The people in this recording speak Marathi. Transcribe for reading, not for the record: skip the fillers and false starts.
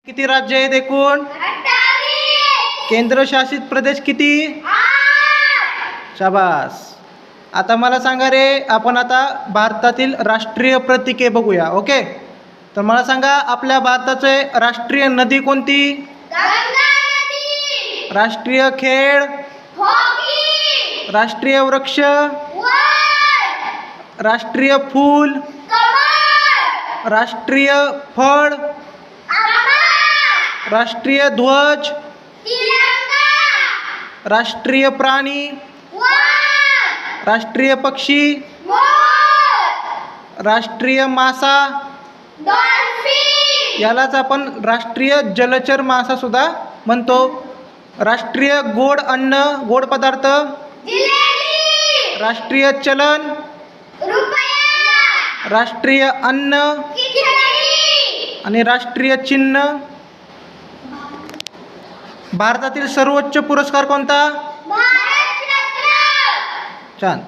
किती राज्य आहेत एकूण? केंद्रशासित प्रदेश किती? शाबास. आता मला सांगा रे, आपण आता भारतातील राष्ट्रीय प्रतीके बघूया. ओके, तर मला सांगा आपल्या भारताचे राष्ट्रीय नदी कोणती? राष्ट्रीय खेळ? राष्ट्रीय वृक्ष? राष्ट्रीय फूल? राष्ट्रीय फळ? राष्ट्रीय ध्वज? राष्ट्रीय प्राणी? राष्ट्रीय पक्षी? राष्ट्रीय मासा? यालाच आपण राष्ट्रीय जलचर मासा सुद्धा म्हणतो. राष्ट्रीय गोड अन्न, गोड पदार्थ? राष्ट्रीय चलन? राष्ट्रीय अन्न आणि राष्ट्रीय चिन्ह. भारतातील सर्वोच्च पुरस्कार कोणता? छान.